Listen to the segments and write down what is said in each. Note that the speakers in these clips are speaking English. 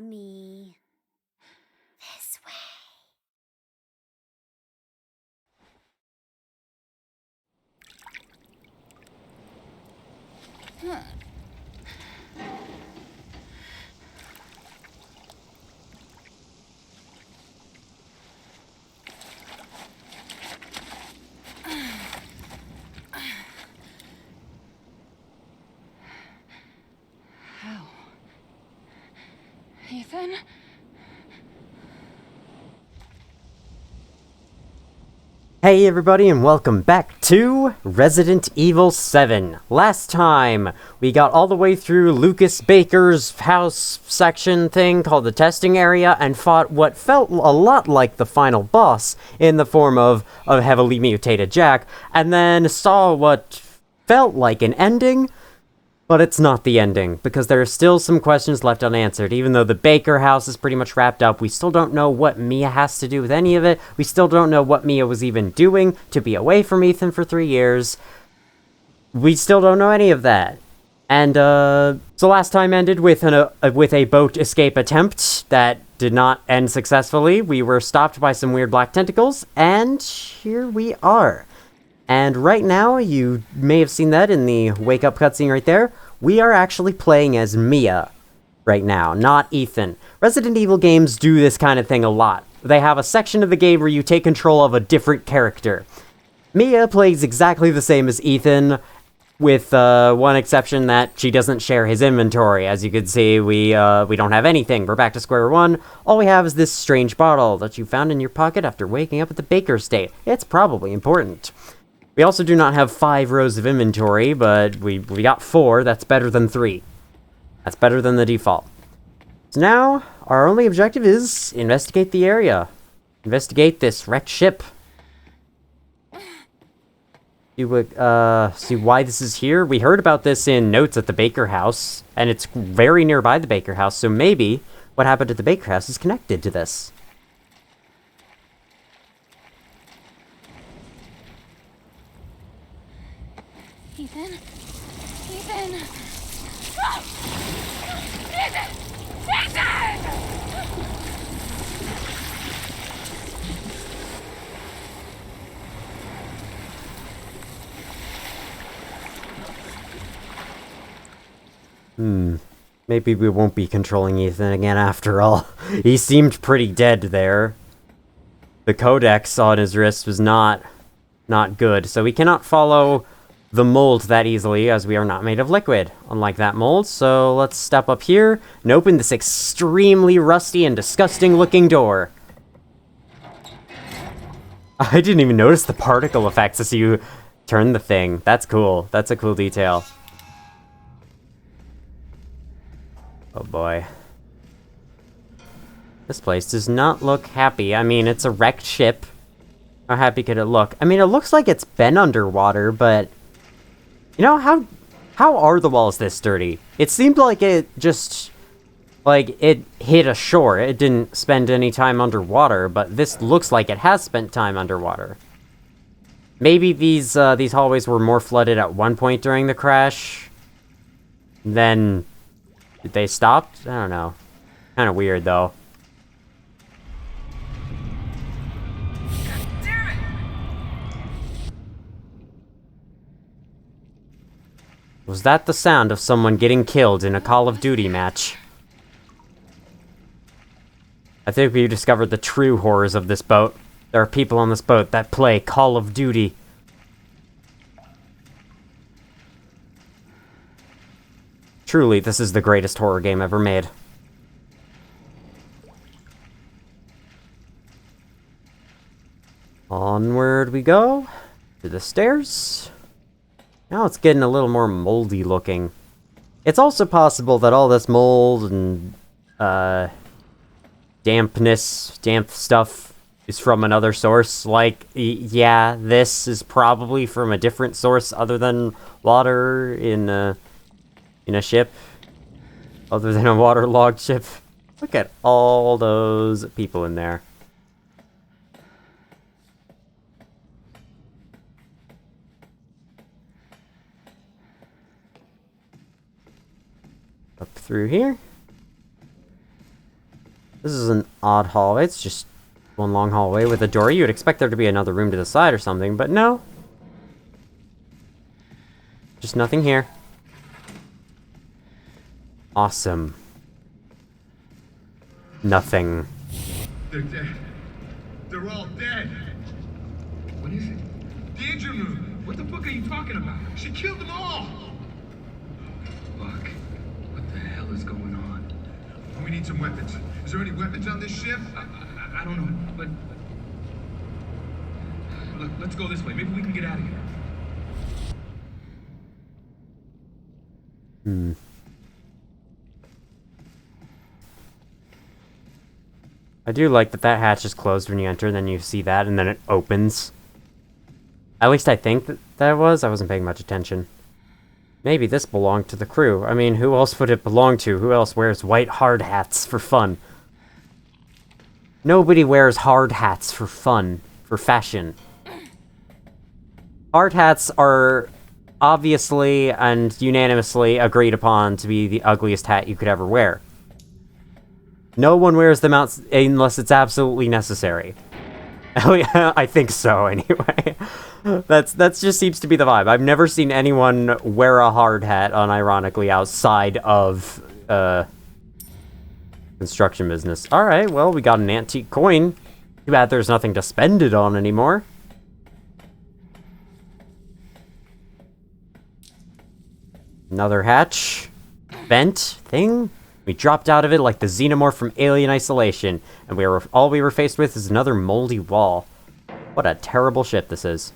Yummy. This way. How? Ethan? Hey everybody, and welcome back to Resident Evil 7. Last time, we got all the way through Lucas Baker's house section thing called the testing area and fought what felt a lot like the final boss in the form of a heavily mutated Jack, and then saw what felt like an ending. But it's not the ending, because there are still some questions left unanswered. Even though the Baker house is pretty much wrapped up, we still don't know what Mia has to do with any of it. We still don't know what Mia was even doing to be away from Ethan for 3 years. We still don't know any of that. And, so last time ended with a boat escape attempt that did not end successfully. We were stopped by some weird black tentacles, and here we are. And right now, you may have seen that in the wake-up cutscene right there, we are actually playing as Mia right now, not Ethan. Resident Evil games do this kind of thing a lot. They have a section of the game where you take control of a different character. Mia plays exactly the same as Ethan, with one exception that she doesn't share his inventory. As you can see, we don't have anything. We're back to square one. All we have is this strange bottle that you found in your pocket after waking up at the Baker estate. It's probably important. We also do not have 5 rows of inventory, but we got 4. That's better than 3. That's better than the default. So now, our only objective is investigate the area. Investigate this wrecked ship. See why this is here? We heard about this in notes at the Baker house, and it's very nearby the Baker house, so maybe what happened at the Baker house is connected to this. Ethan? Ethan! Ah! Ethan! Ethan! Maybe we won't be controlling Ethan again after all. He seemed pretty dead there. The codex on his wrist was not good, so we cannot follow the mold that easily, as we are not made of liquid, unlike that mold. So let's step up here and open this extremely rusty and disgusting looking door. I didn't even notice the particle effects as you turn the thing. That's cool. That's a cool detail. Oh boy. This place does not look happy. I mean, it's a wrecked ship. How happy could it look? I mean, it looks like it's been underwater, but... You know, how are the walls this sturdy? It seemed like it just... Like, it hit a shore. It didn't spend any time underwater, but this looks like it has spent time underwater. Maybe these hallways were more flooded at one point during the crash. Then... Did they stop? I don't know. Kind of weird, though. Was that the sound of someone getting killed in a Call of Duty match? I think we discovered the true horrors of this boat. There are people on this boat that play Call of Duty. Truly, this is the greatest horror game ever made. Onward we go. To the stairs. Now it's getting a little more moldy looking. It's also possible that all this mold and, damp stuff is from another source. Like, yeah, this is probably from a different source other than water in a ship. Other than a waterlogged ship. Look at all those people in there. Up through here. This is an odd hallway. It's just one long hallway with a door. You would expect there to be another room to the side or something, but no. Just nothing here. Awesome. Nothing. They're dead. They're all dead. What is it? The engine room. What the fuck are you talking about? She killed them all. Fuck. What the hell is going on? We need some weapons. Is there any weapons on this ship? I don't know, but... Look, let's go this way. Maybe we can get out of here. I do like that that hatch is closed when you enter, then you see that, and then it opens. At least I think that was. I wasn't paying much attention. Maybe this belonged to the crew. I mean, who else would it belong to? Who else wears white hard hats for fun? Nobody wears hard hats for fun, for fashion. Hard hats are obviously and unanimously agreed upon to be the ugliest hat you could ever wear. No one wears them out unless it's absolutely necessary. I think so, anyway. That just seems to be the vibe. I've never seen anyone wear a hard hat, unironically, outside of construction business. Alright, well, we got an antique coin. Too bad there's nothing to spend it on anymore. Another hatch. Vent thing. We dropped out of it like the xenomorph from Alien Isolation, and all we were faced with is another moldy wall. What a terrible ship this is.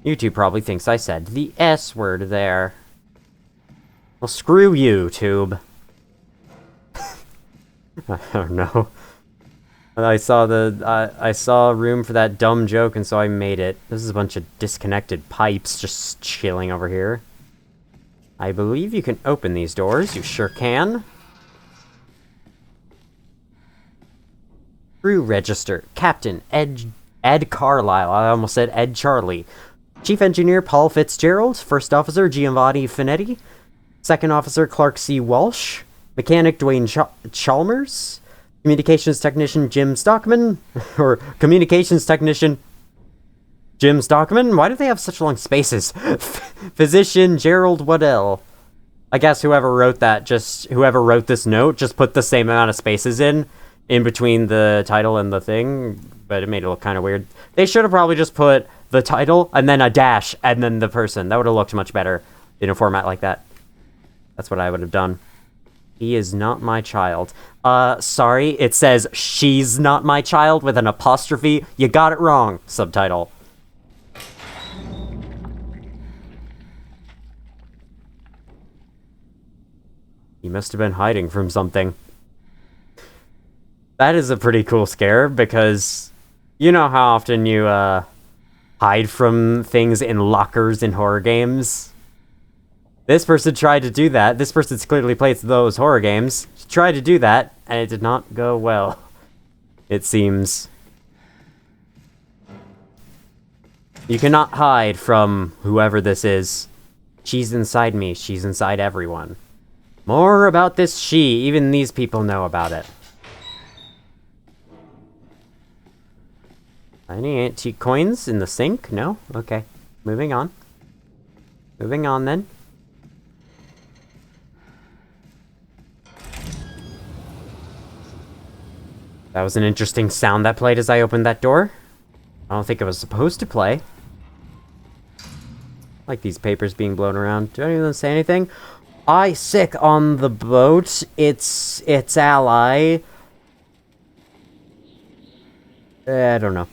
YouTube probably thinks I said the S word there. Well, screw you, Tube. I don't know. I saw room for that dumb joke, and so I made it. This is a bunch of disconnected pipes just chilling over here. I believe you can open these doors. You sure can. Crew register. Captain Ed Carlisle. I almost said Ed Charlie. Chief Engineer Paul Fitzgerald. First Officer Giovanni Finetti. Second Officer Clark C. Walsh. Mechanic Dwayne Chalmers. Communications Technician Jim Stockman. Or Communications Technician Jim Stockman? Why do they have such long spaces? Physician Gerald Waddell. I guess whoever wrote this note just put the same amount of spaces in between the title and the thing, but it made it look kind of weird. They should have probably just put the title and then a dash and then the person. That would have looked much better in a format like that. That's what I would have done. He is not my child. Sorry, it says she's not my child with an apostrophe. You got it wrong. Subtitle. He must have been hiding from something. That is a pretty cool scare, because you know how often you hide from things in lockers in horror games? This person tried to do that. This person's clearly played those horror games. She tried to do that, and it did not go well, it seems. You cannot hide from whoever this is. She's inside me. She's inside everyone. More about this she. Even these people know about it. Any antique coins in the sink? No? Okay. Moving on. Moving on, then. That was an interesting sound that played as I opened that door. I don't think it was supposed to play. Like these papers being blown around. Do any of them say anything? I sick on the boat. Its ally. I don't know.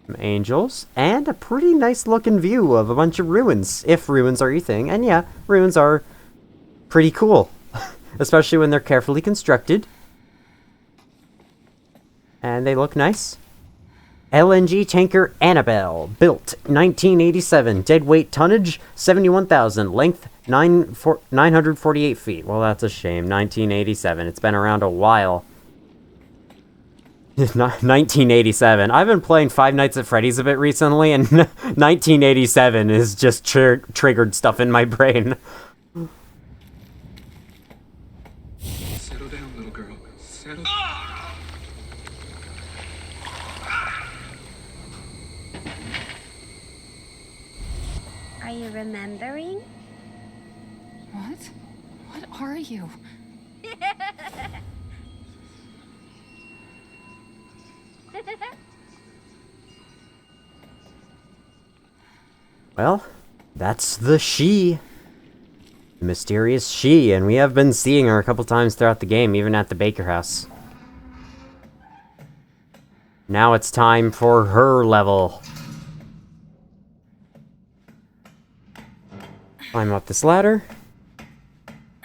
Some angels. And a pretty nice looking view of a bunch of ruins. If ruins are your thing. And yeah, ruins are pretty cool. Especially when they're carefully constructed. And they look nice. LNG tanker Annabelle, built 1987, deadweight tonnage 71,000, length 948 feet. Well, that's a shame. 1987. It's been around a while. 1987. I've been playing Five Nights at Freddy's a bit recently, and 1987 is just triggered stuff in my brain. Settle down, little girl. Settle. Are you remembering? What? What are you? Well, that's the she. The mysterious she, and we have been seeing her a couple times throughout the game, even at the Baker house. Now it's time for her level. Climb up this ladder.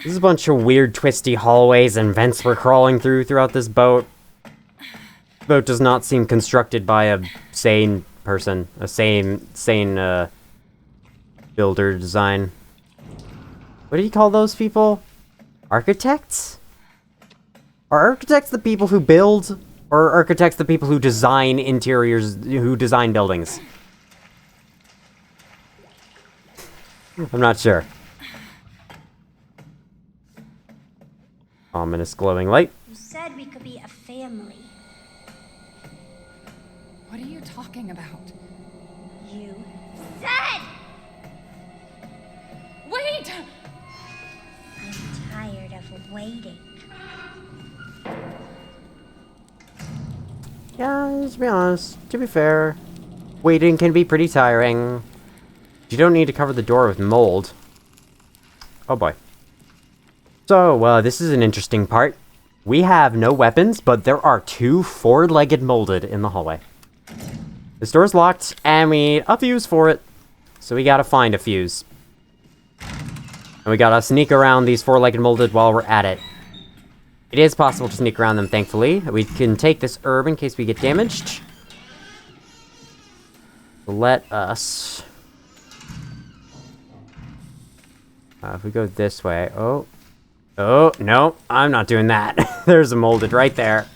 There's a bunch of weird twisty hallways and vents we're crawling throughout this boat. The boat does not seem constructed by a sane person. A sane builder design. What do you call those people? Architects? Are architects the people who build? Or are architects the people who design interiors, who design buildings? I'm not sure. Ominous glowing light. You said we could be a family. What are you talking about? You said! Wait! I'm tired of waiting. Yeah, to be honest, to be fair, waiting can be pretty tiring. You don't need to cover the door with mold. Oh boy. So, this is an interesting part. We have no weapons, but there are 2 4-legged molded in the hallway. This door's locked, and we need a fuse for it. So we gotta find a fuse. And we gotta sneak around these 4-legged molded while we're at it. It is possible to sneak around them, thankfully. We can take this herb in case we get damaged. Let us... if we go this way... Oh, no, I'm not doing that. There's a molded right there.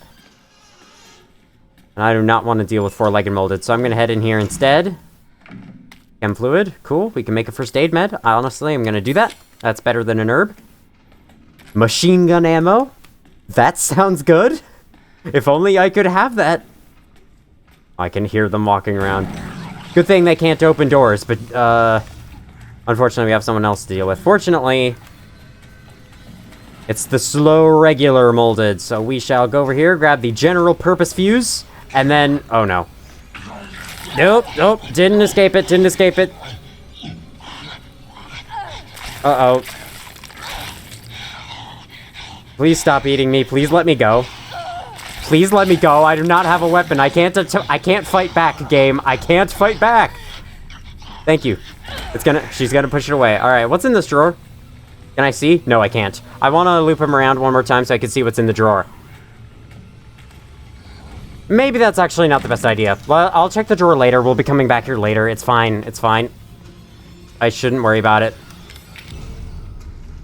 And I do not want to deal with 4-legged molded, so I'm going to head in here instead. Chem fluid, cool. We can make a first aid med. Honestly, I'm going to do that. That's better than an herb. Machine gun ammo. That sounds good. If only I could have that. I can hear them walking around. Good thing they can't open doors, but, unfortunately, we have someone else to deal with. Fortunately, it's the slow regular molded, so we shall go over here, grab the general purpose fuse, and then... Oh, no. Nope, didn't escape it. Uh-oh. Please stop eating me. Please let me go. Please let me go. I do not have a weapon. I can't fight back, game. I can't fight back. Thank you. She's gonna push it away. All right, what's in this drawer? Can I see? No, I can't. I want to loop him around one more time so I can see what's in the drawer. Maybe that's actually not the best idea. Well, I'll check the drawer later. We'll be coming back here later. It's fine. It's fine. I shouldn't worry about it.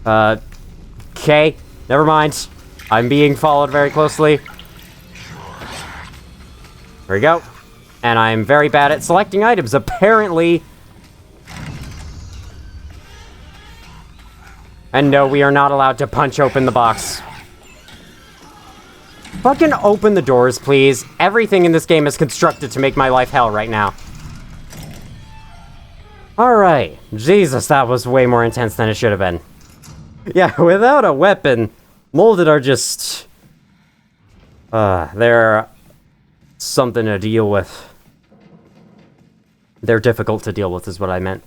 Okay. Never mind. I'm being followed very closely. There we go. And I'm very bad at selecting items, apparently. And no, we are not allowed to punch open the box. Fucking open the doors, please. Everything in this game is constructed to make my life hell right now. Alright. Jesus, that was way more intense than it should have been. Yeah, without a weapon, molded are just... they're... something to deal with. They're difficult to deal with, is what I meant.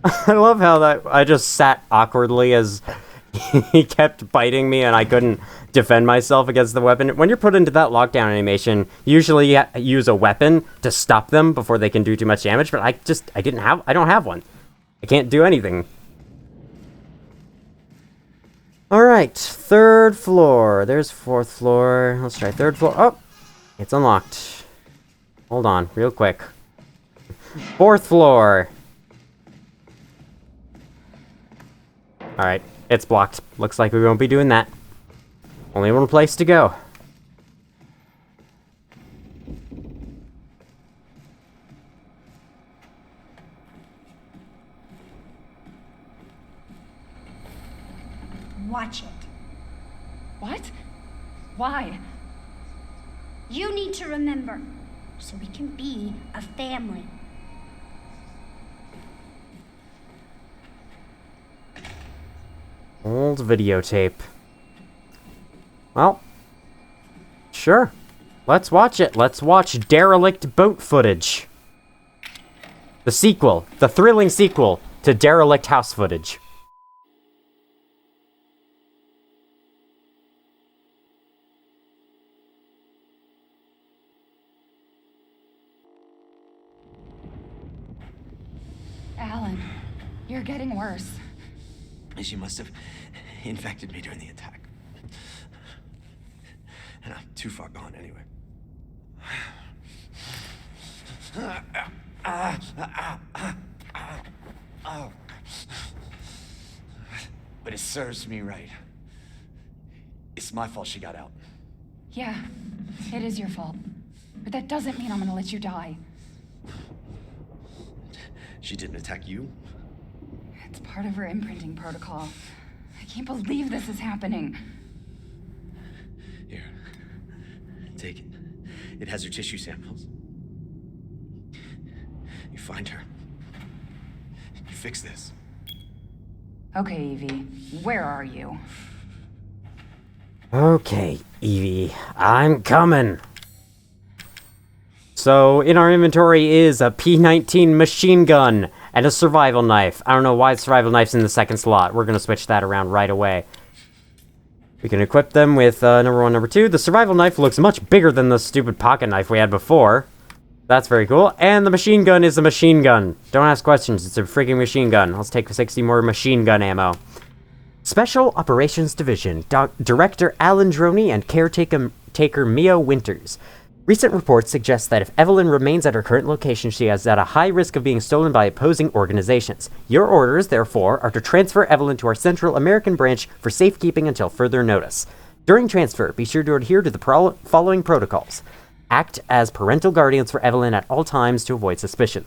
I love how that I just sat awkwardly as he kept biting me and I couldn't defend myself against the weapon. When you're put into that lockdown animation, usually you use a weapon to stop them before they can do too much damage, but I don't have one. I can't do anything. Alright, 3rd floor. There's 4th floor. Let's try 3rd floor. Oh! It's unlocked. Hold on, real quick. 4th floor. Alright, it's blocked. Looks like we won't be doing that. Only one place to go. watch it. What? Why? You need to remember, so we can be a family. Old videotape. Well, sure. Let's watch it. Let's watch derelict boat footage. The sequel. The thrilling sequel to derelict house footage. Alan, you're getting worse. She must have infected me during the attack. And I'm too far gone anyway. But it serves me right. It's my fault she got out. Yeah, it is your fault. But that doesn't mean I'm gonna let you die. She didn't attack you? It's part of her imprinting protocol. I can't believe this is happening. Here. Take it. It has her tissue samples. You find her. You fix this. Okay, Evie, where are you? Okay, Evie, I'm coming. So, in our inventory is a P19 machine gun and a survival knife. I don't know why the survival knife's in the second slot. We're gonna switch that around right away. We can equip them with number 1, number 2. The survival knife looks much bigger than the stupid pocket knife we had before. That's very cool. And the machine gun is a machine gun. Don't ask questions, it's a freaking machine gun. Let's take 60 more machine gun ammo. Special Operations Division, Director Alan Droney and Caretaker Mia Winters. Recent reports suggest that if Evelyn remains at her current location, she is at a high risk of being stolen by opposing organizations. Your orders, therefore, are to transfer Evelyn to our Central American branch for safekeeping until further notice. During transfer, be sure to adhere to the following protocols. Act as parental guardians for Evelyn at all times to avoid suspicion.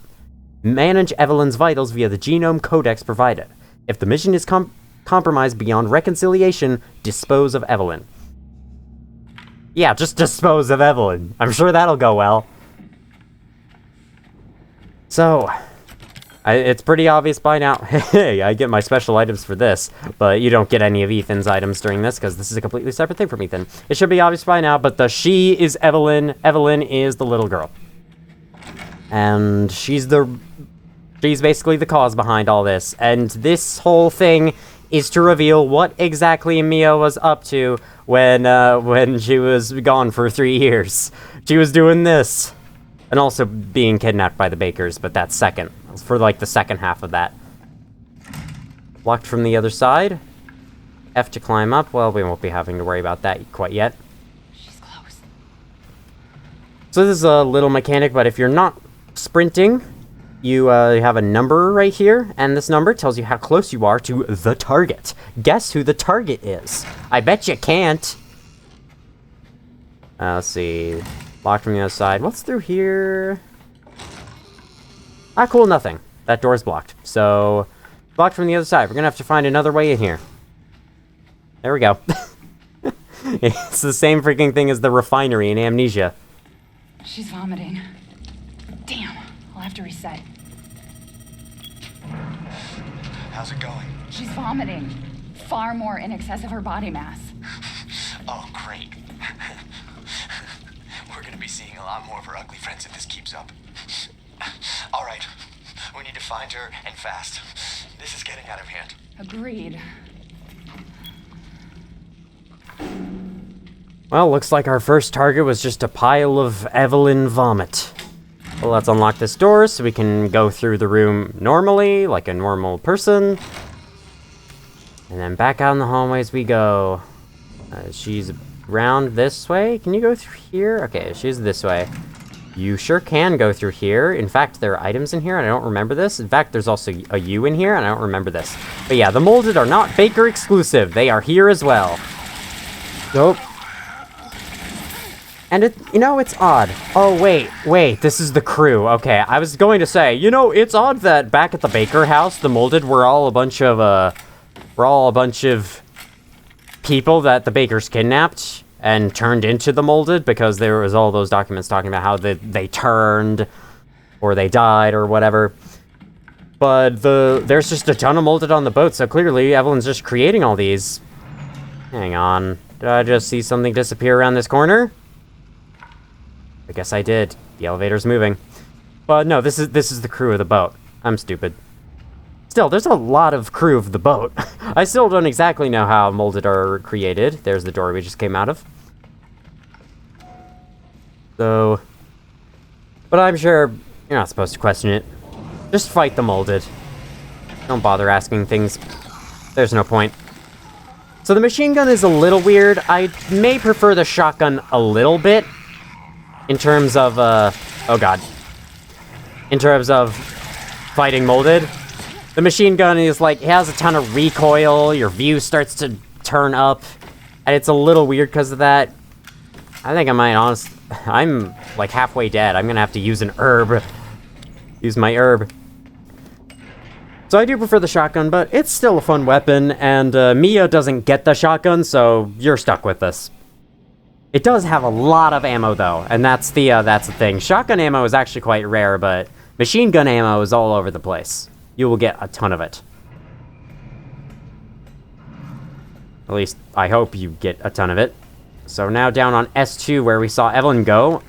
Manage Evelyn's vitals via the genome codex provided. If the mission is compromised beyond reconciliation, dispose of Evelyn. Yeah, just dispose of Evelyn. I'm sure that'll go well. So, it's pretty obvious by now. Hey, I get my special items for this, but you don't get any of Ethan's items during this, because this is a completely separate thing from Ethan. It should be obvious by now, but the she is Evelyn. Evelyn is the little girl. And she's basically the cause behind all this. And this whole thing is to reveal what exactly Mia was up to when she was gone for 3 years. She was doing this. And also being kidnapped by the Bakers, but that's second. For like the second half of that. Locked from the other side. F to climb up. Well, we won't be having to worry about that quite yet. She's close. So this is a little mechanic, but if you're not sprinting, you have a number right here, and this number tells you how close you are to the target. Guess who the target is? I bet you can't. Let's see. Locked from the other side. What's through here? Ah, cool, nothing. That door's blocked. So, blocked from the other side. We're gonna have to find another way in here. There we go. It's the same freaking thing as the refinery in Amnesia. She's vomiting. Damn, I'll have to reset. How's it going? She's vomiting. Far more in excess of her body mass. Oh, great. We're gonna be seeing a lot more of her ugly friends if this keeps up. All right, we need to find her, and fast. This is getting out of hand. Agreed. Well, looks like our first target was just a pile of Evelyn vomit. Well, let's unlock this door so we can go through the room normally, like a normal person. And then back out in the hallways we go. She's round this way. Can you go through here? Okay, she's this way. You sure can go through here. In fact, there are items in here, and I don't remember this. In fact, there's also a U in here, and I don't remember this. But yeah, the molded are not Baker exclusive. They are here as well. Nope. And it's odd. Oh, wait, this is the crew. Okay, I was going to say, it's odd that back at the Baker house, the molded were all a bunch of, people that the Bakers kidnapped and turned into the molded, because there was all those documents talking about how they turned or they died or whatever. But there's just a ton of molded on the boat, so clearly Evelyn's just creating all these. Hang on. Did I just see something disappear around this corner? I guess I did. The elevator's moving. But no, this is the crew of the boat. I'm stupid. Still, there's a lot of crew of the boat. I still don't exactly know how molded are created. There's the door we just came out of. So... But I'm sure you're not supposed to question it. Just fight the molded. Don't bother asking things. There's no point. So the machine gun is a little weird. I may prefer the shotgun a little bit. In terms of, oh god. In terms of fighting molded. The machine gun is like, it has a ton of recoil, your view starts to turn up, and it's a little weird because of that. I think I might I'm like halfway dead. I'm gonna have to use an herb. Use my herb. So I do prefer the shotgun, but it's still a fun weapon, and Mia doesn't get the shotgun, so you're stuck with this. It does have a lot of ammo though, and that's the thing. Shotgun ammo is actually quite rare, but machine gun ammo is all over the place. You will get a ton of it. At least, I hope you get a ton of it. So now down on S2 where we saw Evelyn go.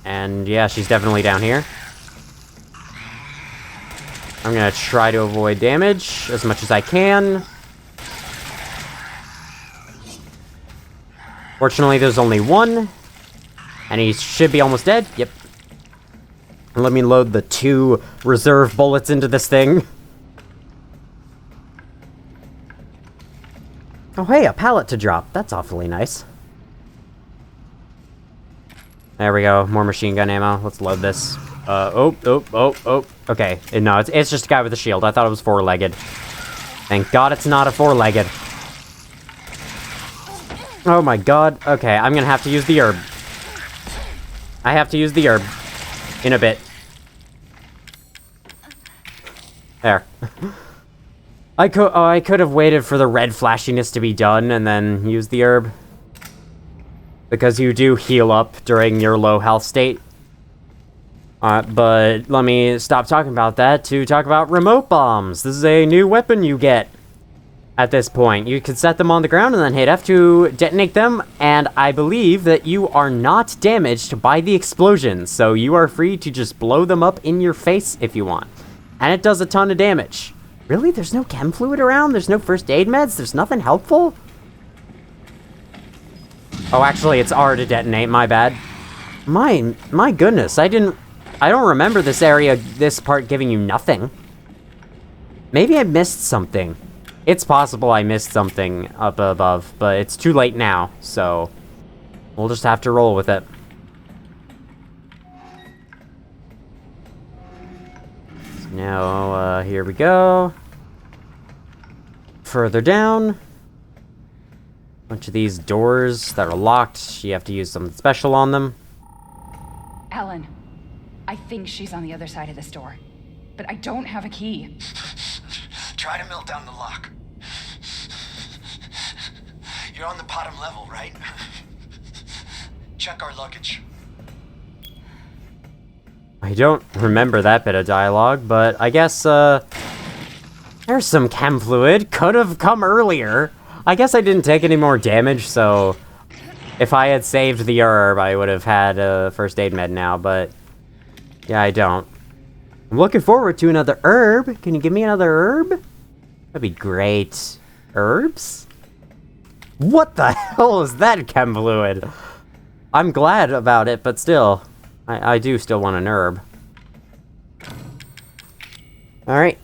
And yeah, she's definitely down here. I'm gonna try to avoid damage as much as I can. Fortunately, there's only one. And he should be almost dead. Yep. Let me load the 2 reserve bullets into this thing. Oh, hey, a pallet to drop. That's awfully nice. There we go. More machine gun ammo. Let's load this. Oh. Okay. No, it's just a guy with a shield. I thought it was 4-legged. Thank God it's not a 4-legged. Oh my god. Okay, I'm gonna have to use the herb. I have to use the herb. In a bit. There. I could have waited for the red flashiness to be done and then use the herb. Because you do heal up during your low health state. But let me stop talking about that to talk about remote bombs. This is a new weapon you get at this point. You can set them on the ground and then hit F to detonate them, and I believe that you are not damaged by the explosions, so you are free to just blow them up in your face if you want. And it does a ton of damage. Really? There's no chem fluid around? There's no first aid meds? There's nothing helpful? Oh, actually, it's R to detonate, my bad. My goodness, I don't remember this part giving you nothing. Maybe I missed something. It's possible I missed something up above, but it's too late now, so we'll just have to roll with it. So now, here we go. Further down. Bunch of these doors that are locked. You have to use something special on them. Ellen, I think she's on the other side of this door, but I don't have a key. Try to melt down the lock. You're on the bottom level, right? Check our luggage. I don't remember that bit of dialogue, but I guess, there's some chem fluid. Could have come earlier. I guess I didn't take any more damage, so if I had saved the herb, I would have had a first aid med now, but yeah, I don't. I'm looking forward to another herb. Can you give me another herb? That'd be great. Herbs? What the hell is that chem fluid? I'm glad about it, but still, I do still want an herb. Alright.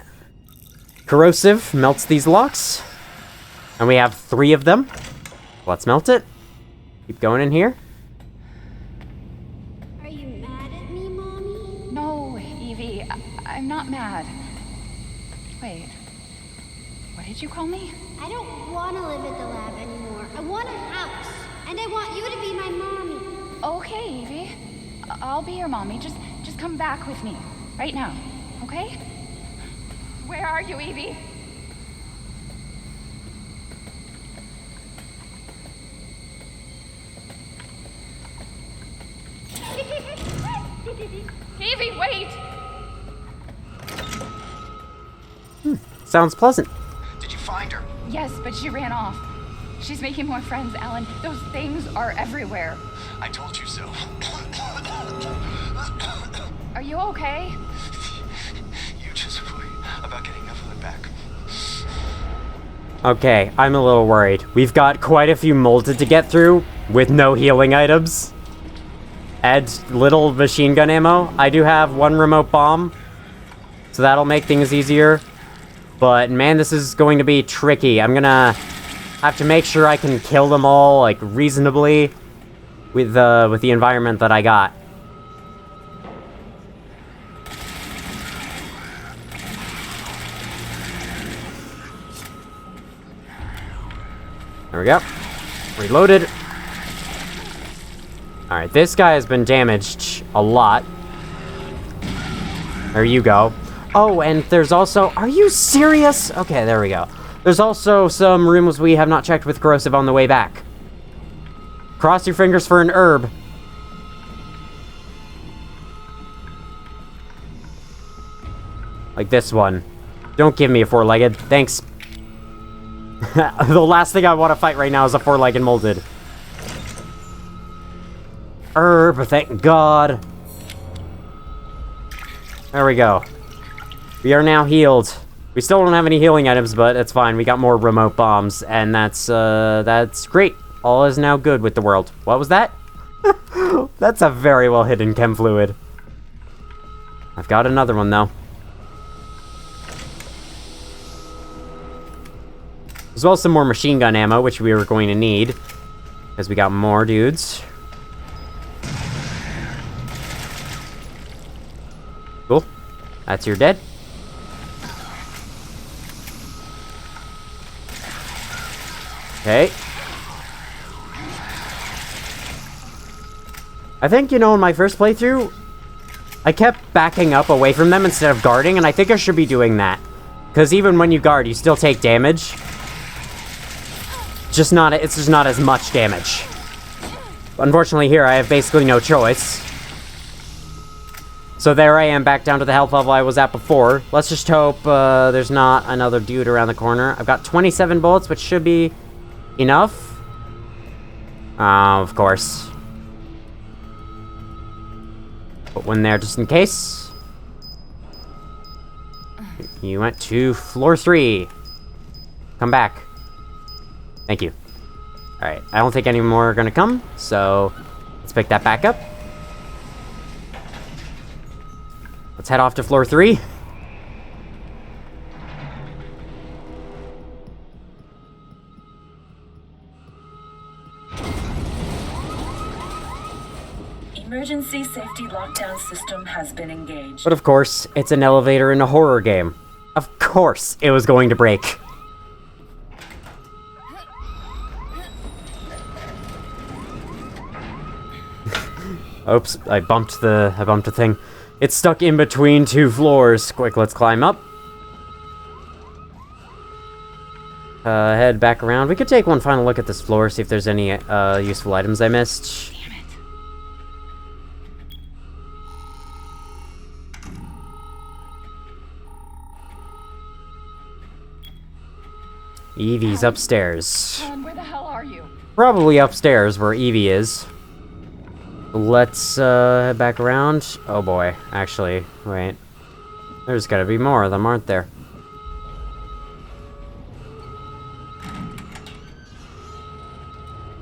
Corrosive melts these locks. And we have 3 of them. Let's melt it. Keep going in here. Are you mad at me, Mommy? No, Evie, I'm not mad. Wait, what did you call me? I don't want to live at the lab anymore. I want a house. And I want you to be my mommy. Okay, Evie. I'll be your mommy. Just come back with me. Right now, okay? Where are you, Evie? Sounds pleasant. Did you find her? Yes, but she ran off. She's making more friends, Alan. Those things are everywhere. I told you so. Are you okay? You just worry about getting Evelyn back. Okay, I'm a little worried. We've got quite a few molded to get through with no healing items. Add little machine gun ammo. I do have one remote bomb, so that'll make things easier. But man, this is going to be tricky. I'm gonna have to make sure I can kill them all, like, reasonably with the environment that I got. There we go. Reloaded. Alright, this guy has been damaged a lot. There you go. Oh, and there's also... Are you serious? Okay, there we go. There's also some rooms we have not checked with corrosive on the way back. Cross your fingers for an herb. Like this one. Don't give me a four-legged. Thanks. The last thing I want to fight right now is a four-legged molded. Herb, thank God. There we go. We are now healed. We still don't have any healing items, but it's fine. We got more remote bombs, and that's great. All is now good with the world. What was that? That's a very well hidden chem fluid. I've got another one, though. As well as some more machine gun ammo, which we were going to need, because we got more dudes. Cool. That's your dead. Okay. I think, you know, in my first playthrough, I kept backing up away from them instead of guarding, and I think I should be doing that. Because even when you guard, you still take damage. It's just not as much damage. Unfortunately here, I have basically no choice. So there I am, back down to the health level I was at before. Let's just hope there's not another dude around the corner. I've got 27 bullets, which should be enough. Of course. Put one there just in case. You went to floor 3. Come back. Thank you. Alright, I don't think any more are gonna come, so let's pick that back up. Let's head off to floor 3. Emergency safety lockdown system has been engaged. But of course, it's an elevator in a horror game. Of course it was going to break. Oops, I bumped the thing. It's stuck in between 2 floors. Quick, let's climb up. Head back around. We could take one final look at this floor, see if there's any useful items I missed. Damn it. Evie's upstairs. Alan, where the hell are you? Probably upstairs where Evie is. Let's head back around. Oh boy, actually, wait. There's gotta be more of them, aren't there?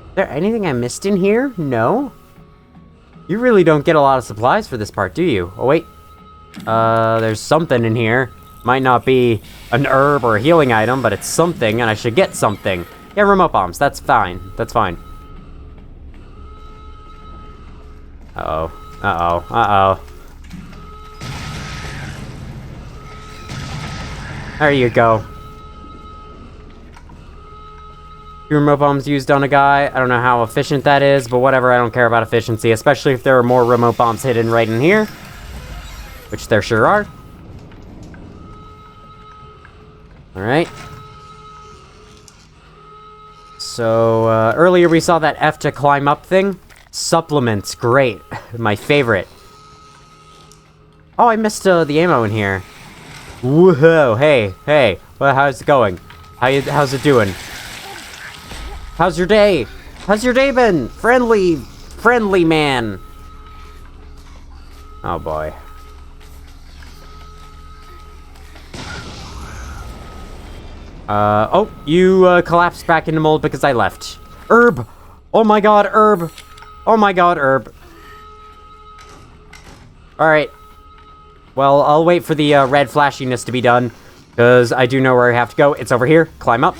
Is there anything I missed in here? No? You really don't get a lot of supplies for this part, do you? Oh wait. There's something in here. Might not be an herb or a healing item, but it's something, and I should get something. Yeah, remote bombs. That's fine. That's fine. Uh-oh. Uh-oh. Uh-oh. There you go. 2 remote bombs used on a guy. I don't know how efficient that is, but whatever. I don't care about efficiency, especially if there are more remote bombs hidden right in here. Which there sure are. Alright. So, earlier we saw that F to climb up thing. Supplements, great. My favorite. Oh, I missed the ammo in here. Whoa, hey, well, how's it going? How's it doing? How's your day? How's your day been? Friendly man. Oh boy. Oh, you collapsed back into mold because I left. Herb! Oh my god, Herb! Oh my god, Herb. Alright. Well, I'll wait for the red flashiness to be done, because I do know where I have to go. It's over here. Climb up.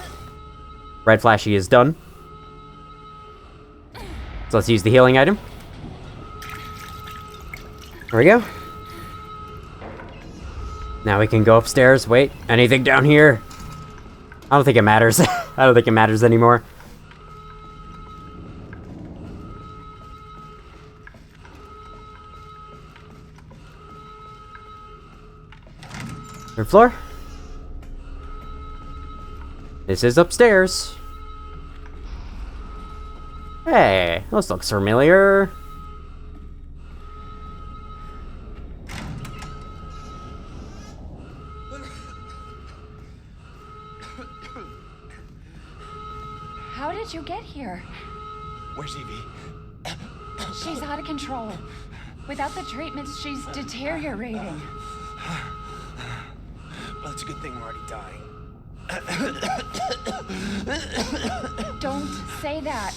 Red flashy is done. So let's use the healing item. There we go. Now we can go upstairs. Wait, anything down here? I don't think it matters. I don't think it matters anymore. Third floor. This is upstairs. Hey, this looks familiar. How did you get here? Where's Evie? She's out of control. Without the treatments, she's deteriorating. Well, it's a good thing we're already dying. Don't say that.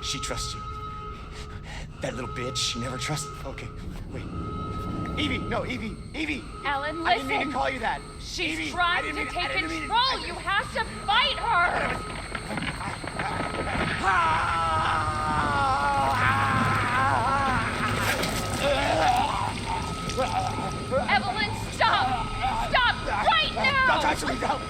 She trusts you. That little bitch, she never trusted. Okay, wait. Evie, no, Evie. Alan, I didn't mean listen. to call you that. She's Evie, I trying didn't to mean- I take didn't mean- control. You have to fight her. Evelyn, stop! Stop right now! Don't touch me, don't!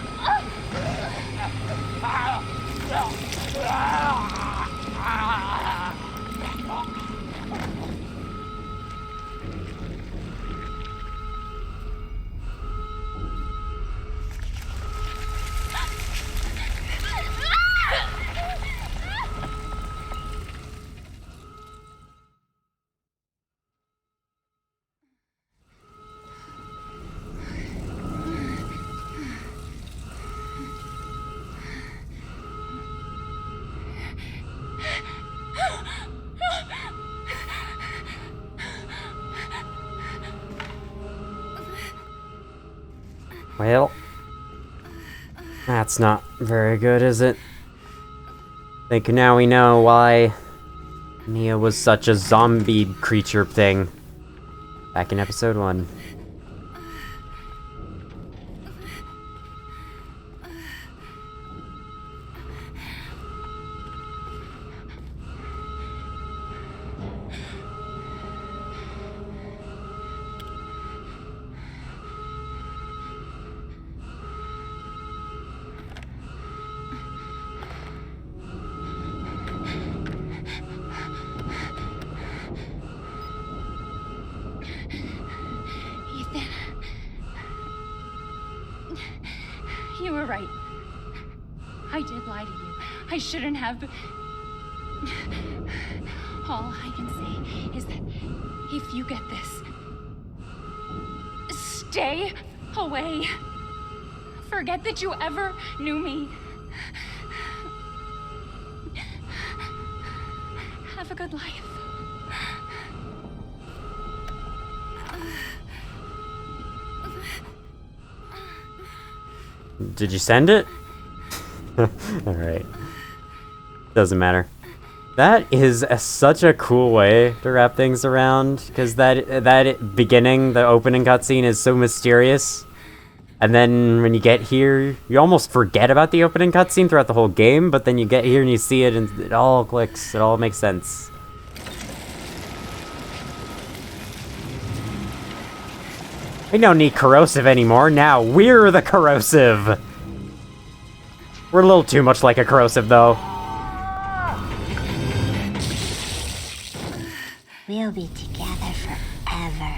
Well, that's not very good, is it? Think now we know why Mia was such a zombie creature thing back in episode 1. Ethan. You were right. I did lie to you. I shouldn't have. All I can say is that if you get this, stay away. Forget that you ever knew me. Have a good life. Did you send it? Alright. Doesn't matter. That is such a cool way to wrap things around, because that beginning, the opening cutscene is so mysterious. And then when you get here, you almost forget about the opening cutscene throughout the whole game, but then you get here and you see it and it all clicks, it all makes sense. We don't need corrosive anymore, now we're the corrosive! We're a little too much like a corrosive, though. We'll be together forever.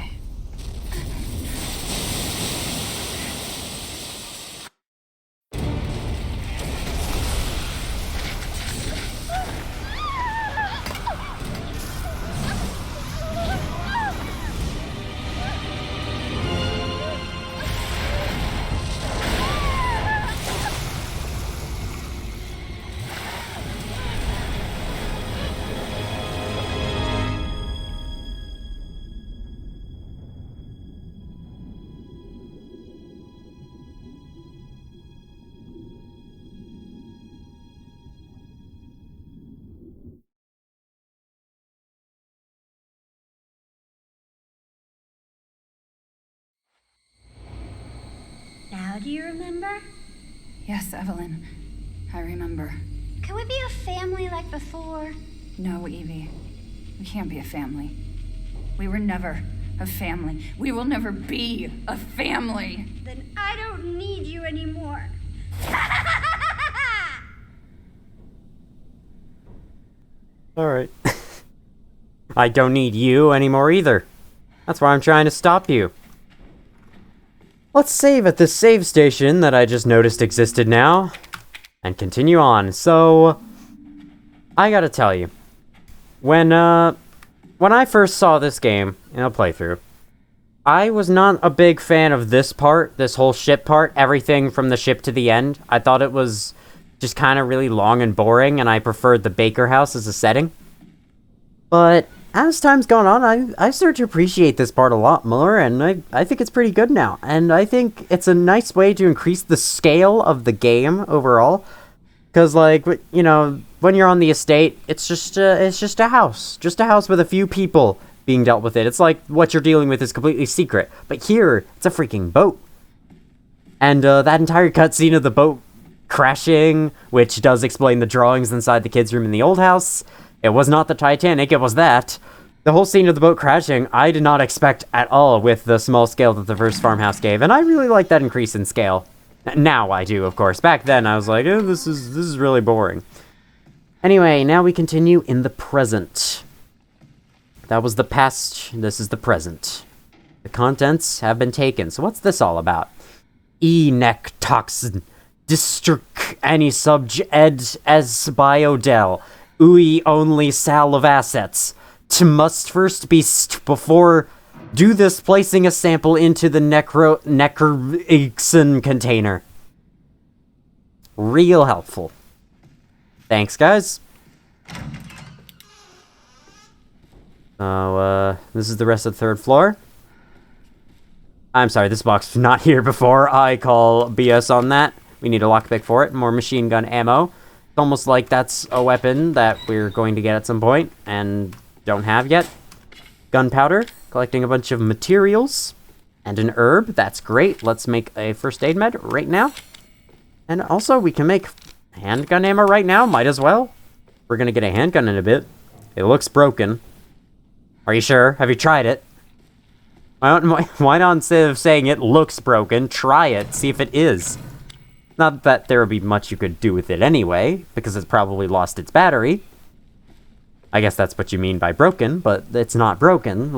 Do you remember? Yes, Evelyn. I remember. Can we be a family like before? No, Evie. We can't be a family. We were never a family. We will never be a family. Then I don't need you anymore. Alright. I don't need you anymore either. That's why I'm trying to stop you. Let's save at this save station that I just noticed existed now. And continue on. So, I gotta tell you. When I first saw this game in a playthrough, I was not a big fan of this part, this whole ship part, everything from the ship to the end. I thought it was just kind of really long and boring, and I preferred the Baker house as a setting. But as time's gone on, I started to appreciate this part a lot more, and I think it's pretty good now. And I think it's a nice way to increase the scale of the game overall. Because, like, you know, when you're on the estate, it's just a house. Just a house with a few people being dealt with it. It's like what you're dealing with is completely secret. But here, it's a freaking boat. And that entire cutscene of the boat crashing, which does explain the drawings inside the kids' room in the old house. It was not the Titanic, it was that. The whole scene of the boat crashing, I did not expect at all with the small scale that the first farmhouse gave, and I really like that increase in scale. Now I do, of course. Back then, I was like, oh, this is really boring. Anyway, now we continue in the present. That was the past, this is the present. The contents have been taken, so what's this all about? E-neck toxin. District any subj ed as biodel. Ui only sal of assets. To must first be before do this placing a sample into the necroixin container. Real helpful. Thanks, guys. So, this is the rest of the third floor. I'm sorry, this box was not here before. I call BS on that. We need a lockpick for it. More machine gun ammo. It's almost like that's a weapon that we're going to get at some point and don't have yet. Gunpowder. Collecting a bunch of materials. And an herb. That's great. Let's make a first aid med right now. And also, we can make handgun ammo right now. Might as well. We're going to get a handgun in a bit. It looks broken. Are you sure? Have you tried it? Why not, instead of saying it looks broken, try it. See if it is. Not that there would be much you could do with it anyway, because it's probably lost its battery. I guess that's what you mean by broken, but it's not broken.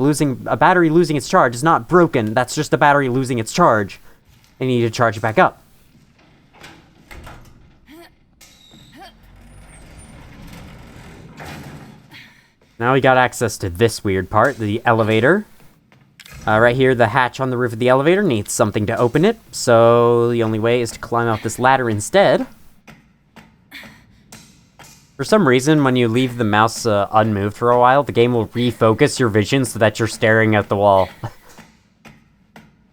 A battery losing its charge is not broken. That's just a battery losing its charge. And you need to charge it back up. Now we got access to this weird part, the elevator. Right here, the hatch on the roof of the elevator needs something to open it, so the only way is to climb up this ladder instead. For some reason, when you leave the mouse unmoved for a while, the game will refocus your vision so that you're staring at the wall.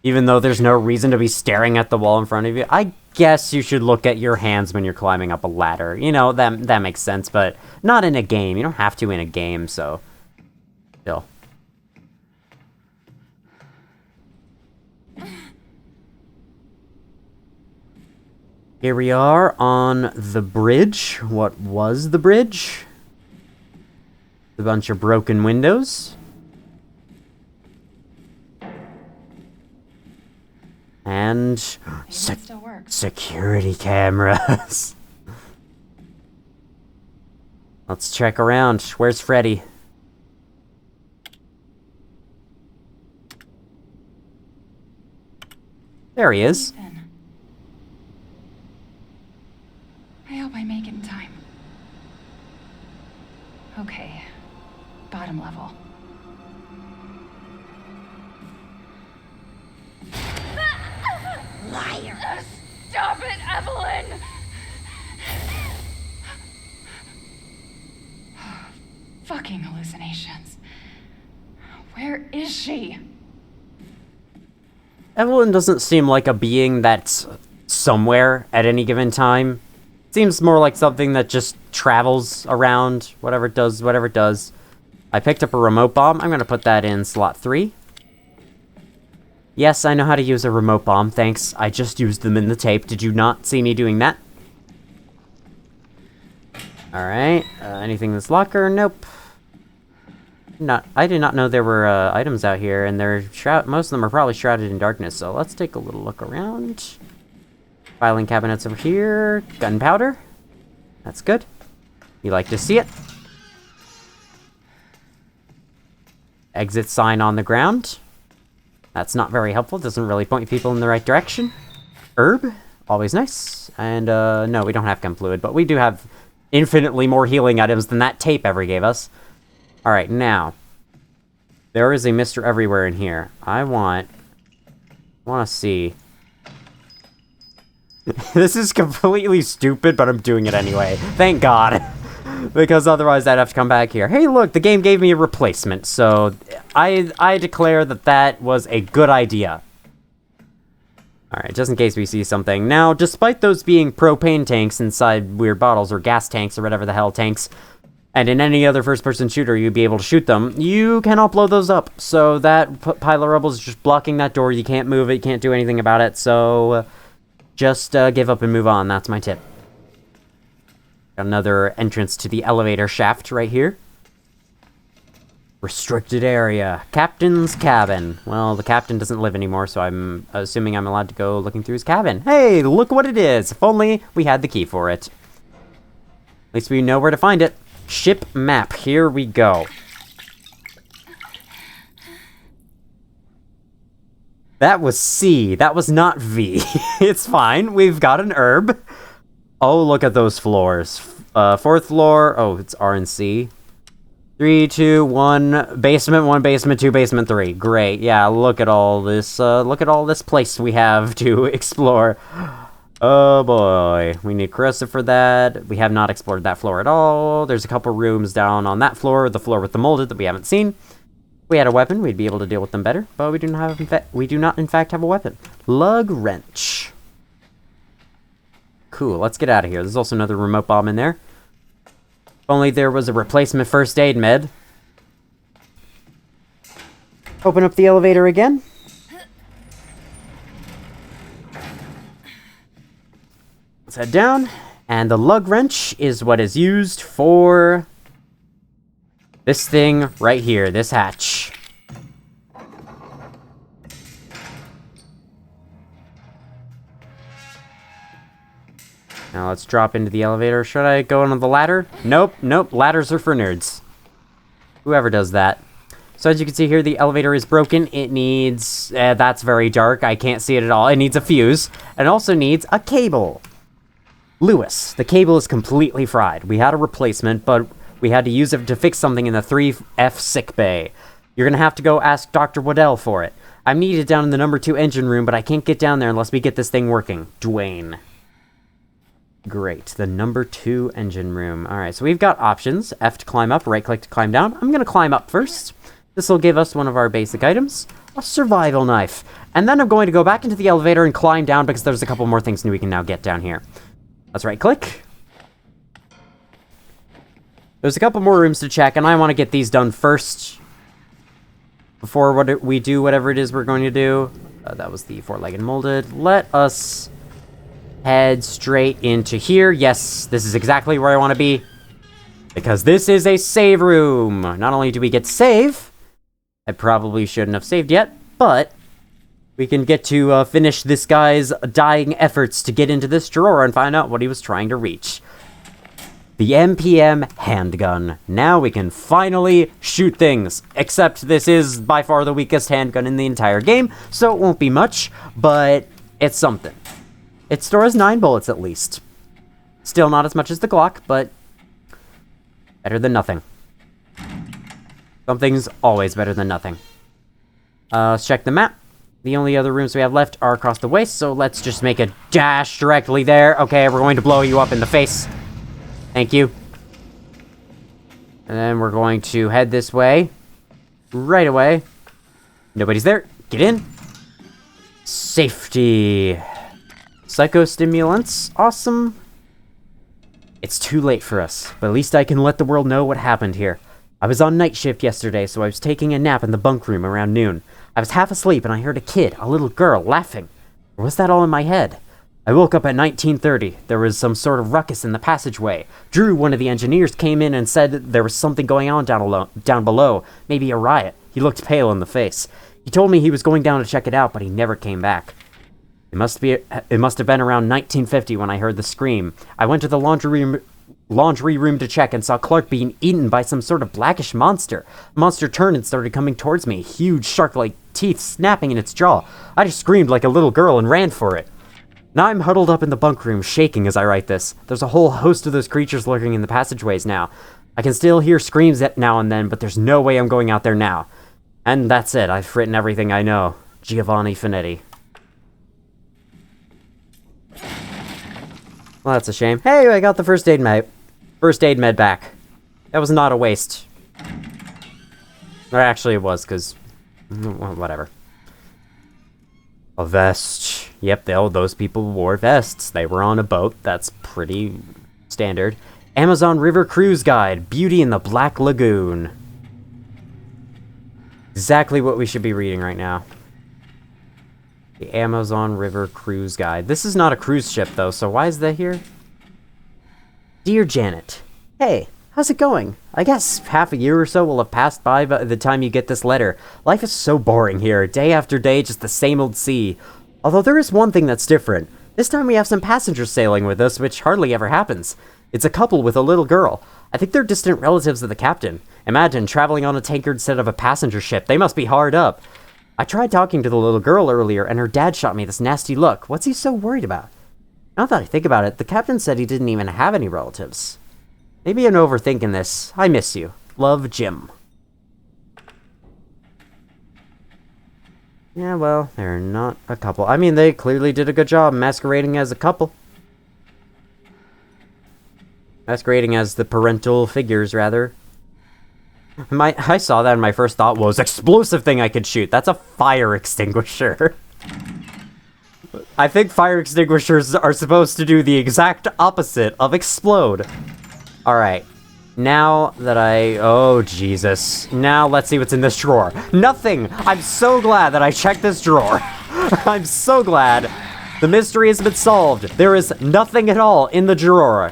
Even though there's no reason to be staring at the wall in front of you. I guess you should look at your hands when you're climbing up a ladder. You know, that makes sense, but not in a game. You don't have to in a game, so... Still. Here we are on the bridge. What was the bridge? A bunch of broken windows. And Still works. security cameras. Let's check around. Where's Freddy? There he is. Ethan. I hope I make it in time. Okay. Bottom level. Liar! Stop it, Evelyn! Fucking hallucinations. Where is she? Evelyn doesn't seem like a being that's somewhere at any given time. Seems more like something that just travels around, whatever it does. I picked up a remote bomb. I'm going to put that in slot 3. Yes, I know how to use a remote bomb, thanks. I just used them in the tape. Did you not see me doing that? Alright, anything in this locker? Nope. I did not know there were items out here, and most of them are probably shrouded in darkness, so let's take a little look around. Filing cabinets over here. Gunpowder. That's good. You like to see it. Exit sign on the ground. That's not very helpful. Doesn't really point people in the right direction. Herb. Always nice. And, no, we don't have chem fluid, but we do have infinitely more healing items than that tape ever gave us. Alright, now. There is a Mr. Everywhere in here. I want to see. This is completely stupid, but I'm doing it anyway. Thank God. Because otherwise I'd have to come back here. Hey, look, the game gave me a replacement, so I declare that that was a good idea. Alright, just in case we see something. Now, despite those being propane tanks inside weird bottles, or gas tanks, or whatever the hell tanks, and in any other first-person shooter you'd be able to shoot them, you cannot blow those up. So that pile of rubble is just blocking that door. You can't move it, you can't do anything about it, so just give up and move on. That's my tip. Got another entrance to the elevator shaft right here. Restricted area. Captain's cabin. Well, the captain doesn't live anymore, so I'm assuming I'm allowed to go looking through his cabin. Hey, look what it is! If only we had the key for it. At least we know where to find it. Ship map. Here we go. That was C. That was not V. It's fine. We've got an herb. Oh, look at those floors. Fourth floor. Oh, it's R and C. 3, 2, 1. Basement 1, basement 2, basement 3. Great. Yeah, look at all this. Look at all this place we have to explore. Oh boy. We need corrosive for that. We have not explored that floor at all. There's a couple rooms down on that floor, the floor with the molded, that we haven't seen. If we had a weapon, we'd be able to deal with them better, but we do not in fact have a weapon. Lug wrench. Cool, let's get out of here. There's also another remote bomb in there. If only there was a replacement first aid med. Open up the elevator again. Let's head down. And the lug wrench is what is used for this thing right here, this hatch. Now let's drop into the elevator. Should I go on the ladder? Nope, nope. Ladders are for nerds. Whoever does that. So as you can see here, the elevator is broken. It needs... that's very dark. I can't see it at all. It needs a fuse. And it also needs a cable. Lewis, the cable is completely fried. We had a replacement, but we had to use it to fix something in the 3F sick bay. You're going to have to go ask Dr. Waddell for it. I'm needed down in the number 2 engine room, but I can't get down there unless we get this thing working. Dwayne. Great, the number 2 engine room. Alright, so we've got options. F to climb up, right click to climb down. I'm going to climb up first. This will give us one of our basic items. A survival knife. And then I'm going to go back into the elevator and climb down because there's a couple more things we can now get down here. Let's right click. There's a couple more rooms to check, and I want to get these done first before we do whatever it is we're going to do. That was the 4-legged molded. Let us head straight into here. Yes, this is exactly where I want to be, because this is a save room. Not only do we get to save, I probably shouldn't have saved yet, but we can get to finish this guy's dying efforts to get into this drawer and find out what he was trying to reach. The MPM handgun. Now we can finally shoot things. Except this is by far the weakest handgun in the entire game, so it won't be much, but it's something. It stores 9 bullets at least. Still not as much as the Glock, but better than nothing. Something's always better than nothing. Let's check the map. The only other rooms we have left are across the way, so let's just make a dash directly there. Okay, we're going to blow you up in the face. Thank you. And then we're going to head this way. Right away. Nobody's there. Get in. Safety. Psychostimulants. Awesome. It's too late for us, but at least I can let the world know what happened here. I was on night shift yesterday, so I was taking a nap in the bunk room around noon. I was half asleep and I heard a kid, a little girl, laughing. Or was that all in my head? I woke up at 1930. There was some sort of ruckus in the passageway. Drew, one of the engineers, came in and said there was something going on down below, maybe a riot. He looked pale in the face. He told me he was going down to check it out, but he never came back. It must have been around 1950 when I heard the scream. I went to the laundry room to check and saw Clark being eaten by some sort of blackish monster. The monster turned and started coming towards me, huge shark-like teeth snapping in its jaw. I just screamed like a little girl and ran for it. Now I'm huddled up in the bunk room, shaking as I write this. There's a whole host of those creatures lurking in the passageways now. I can still hear screams now and then, but there's no way I'm going out there now. And that's it. I've written everything I know. Giovanni Finetti. Well, that's a shame. Hey, I got the first aid med back. That was not a waste. Or actually it was, because... whatever. A vest. Yep, those people wore vests. They were on a boat. That's pretty standard. Amazon River Cruise Guide. Beauty in the Black Lagoon. Exactly what we should be reading right now. The Amazon River Cruise Guide. This is not a cruise ship, though, so why is that here? Dear Janet. Hey, how's it going? I guess half a year or so will have passed by the time you get this letter. Life is so boring here. Day after day, just the same old sea. Although there is one thing that's different. This time we have some passengers sailing with us, which hardly ever happens. It's a couple with a little girl. I think they're distant relatives of the captain. Imagine traveling on a tanker instead of a passenger ship. They must be hard up. I tried talking to the little girl earlier, and her dad shot me this nasty look. What's he so worried about? Now that I think about it, the captain said he didn't even have any relatives. Maybe I'm overthinking this. I miss you. Love, Jim. Yeah, well, they're not a couple. I mean, they clearly did a good job masquerading as a couple. Masquerading as the parental figures, rather. I saw that and my first thought was, explosive thing I could shoot. That's a fire extinguisher. I think fire extinguishers are supposed to do the exact opposite of explode. Alright. Now that oh, Jesus. Now let's see what's in this drawer. Nothing! I'm so glad that I checked this drawer. I'm so glad. The mystery has been solved. There is nothing at all in the drawer.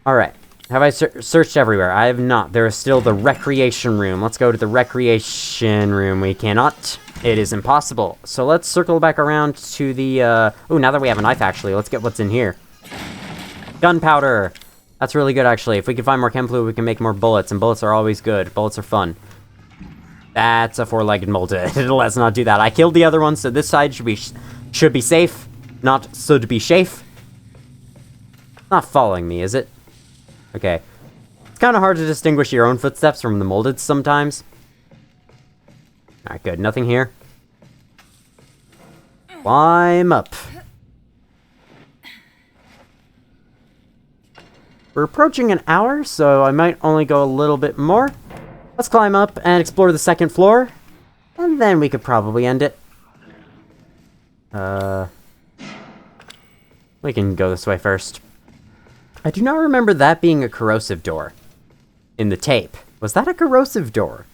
Alright. Have I searched everywhere? I have not. There is still the recreation room. Let's go to the recreation room. We cannot. It is impossible. So let's circle back around to the, oh, now that we have a knife, actually, let's get what's in here. Gunpowder! That's really good, actually. If we can find more chem fluid, we can make more bullets, and bullets are always good. Bullets are fun. That's a four-legged molded. Let's not do that. I killed the other one, so this side should be safe. Not so to be safe. Not following me, is it? Okay. It's kind of hard to distinguish your own footsteps from the molded sometimes. Alright, good. Nothing here. Climb up. We're approaching an hour, so I might only go a little bit more. Let's climb up and explore the second floor. And then we could probably end it. We can go this way first. I do not remember that being a corrosive door. In the tape. Was that a corrosive door?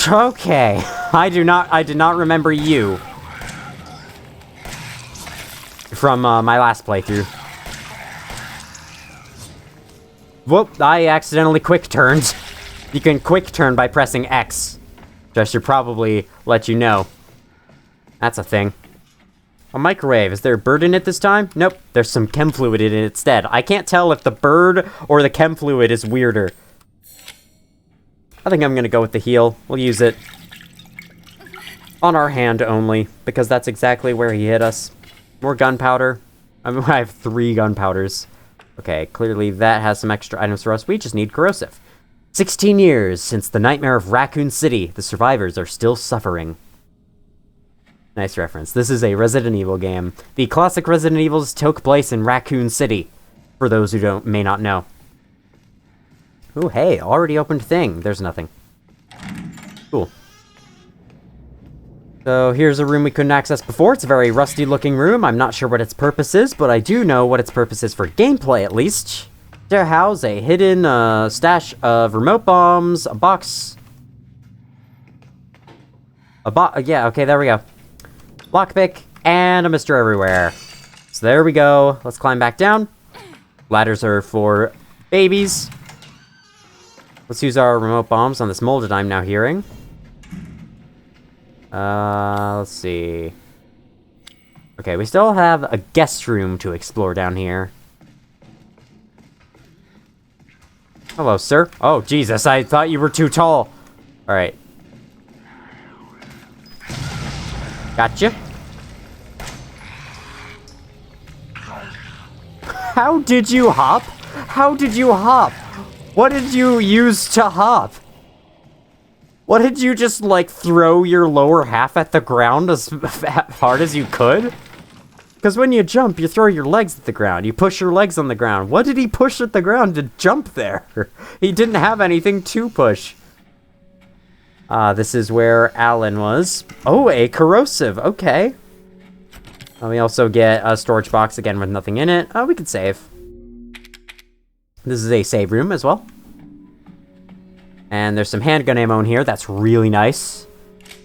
Okay. I did not remember you. From, my last playthrough. Whoop, I accidentally quick turned. You can quick turn by pressing X. Which I should probably let you know. That's a thing. A microwave. Is there a bird in it this time? Nope. There's some chem fluid in it instead. I can't tell if the bird or the chem fluid is weirder. I think I'm gonna go with the heel. We'll use it on our hand only, because that's exactly where he hit us. More gunpowder. I mean, I have 3 gunpowders. Okay, clearly that has some extra items for us. We just need corrosive. 16 years since the nightmare of Raccoon City. The survivors are still suffering. Nice reference. This is a Resident Evil game. The classic Resident Evils took place in Raccoon City, for those who may not know. Ooh, hey, already opened thing. There's nothing. Cool. So here's a room we couldn't access before. It's a very rusty looking room. I'm not sure what its purpose is, but I do know what its purpose is for gameplay at least. To house a hidden stash of remote bombs, a box. Yeah, okay, there we go. Lockpick, and a Mr. Everywhere. So there we go. Let's climb back down. Ladders are for babies. Let's use our remote bombs on this molded I'm now hearing. Let's see. Okay, we still have a guest room to explore down here. Hello, sir. Oh, Jesus, I thought you were too tall. Alright. Gotcha. How did you hop? How did you hop? What did you use to hop? What did you just, like, throw your lower half at the ground as hard as you could? Because when you jump, you throw your legs at the ground. You push your legs on the ground. What did he push at the ground to jump there? He didn't have anything to push. This is where Alan was. Oh, a corrosive. Okay. We also get a storage box, again, with nothing in it. We could save. This is a save room as well. And there's some handgun ammo in here. That's really nice.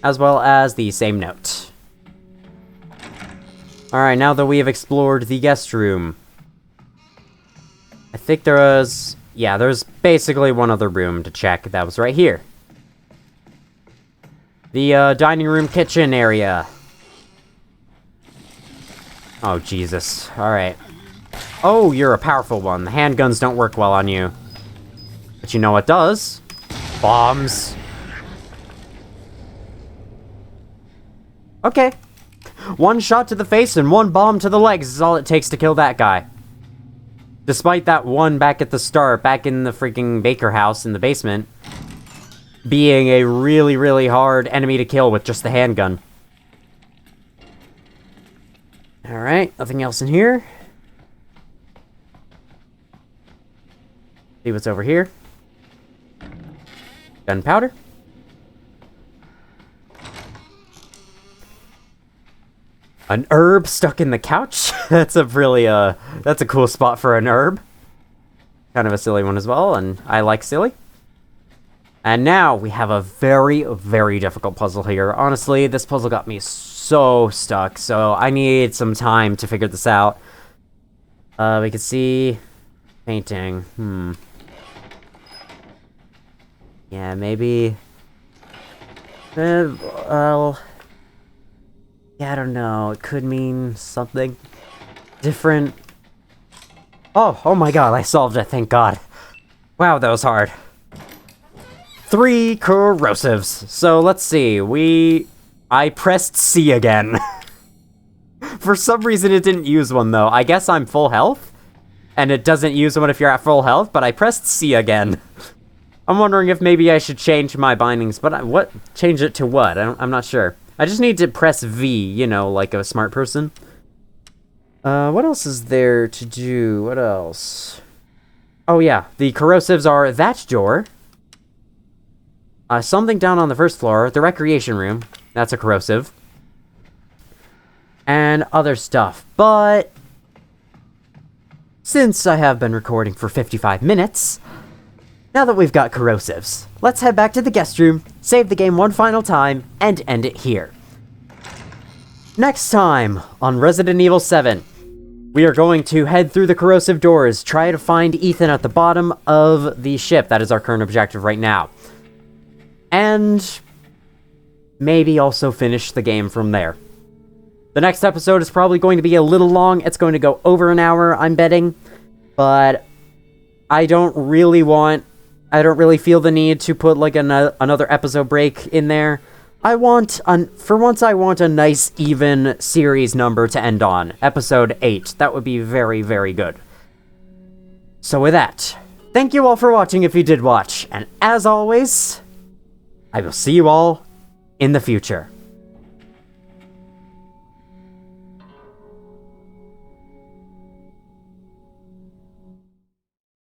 As well as the same note. Alright, now that we have explored the guest room. I think there was... Yeah, there's basically one other room to check. That was right here. The dining room kitchen area. Oh, Jesus. Alright. Oh, you're a powerful one. The handguns don't work well on you. But you know what does? Bombs. Okay. One shot to the face and one bomb to the legs is all it takes to kill that guy. Despite that one back at the start, back in the freaking Baker house in the basement, being a really, really hard enemy to kill with just the handgun. Alright, nothing else in here. See what's over here. Gunpowder. An herb stuck in the couch? That's a really, that's a cool spot for an herb. Kind of a silly one as well, and I like silly. And now we have a very, very difficult puzzle here. Honestly, this puzzle got me so stuck, so I need some time to figure this out. We can see painting. Yeah, maybe... well... Yeah, I don't know. It could mean something different. Oh my god, I solved it, thank god. Wow, that was hard. 3 corrosives. So, let's see. I pressed C again. For some reason, it didn't use one, though. I guess I'm full health, and it doesn't use one if you're at full health, but I pressed C again. I'm wondering if maybe I should change my bindings, but what? Change it to what? I'm not sure. I just need to press V, you know, like a smart person. What else is there to do? What else? Oh yeah, the corrosives are that door. Something down on the first floor, the recreation room. That's a corrosive. And other stuff, but... Since I have been recording for 55 minutes... Now that we've got corrosives, let's head back to the guest room, save the game one final time, and end it here. Next time on Resident Evil 7, we are going to head through the corrosive doors, try to find Ethan at the bottom of the ship. That is our current objective right now. And maybe also finish the game from there. The next episode is probably going to be a little long. It's going to go over an hour, I'm betting. But I don't really feel the need to put like another episode break in there. For once I want a nice even series number to end on. Episode 8. That would be very, very good. So with that, thank you all for watching if you did watch. And as always, I will see you all in the future.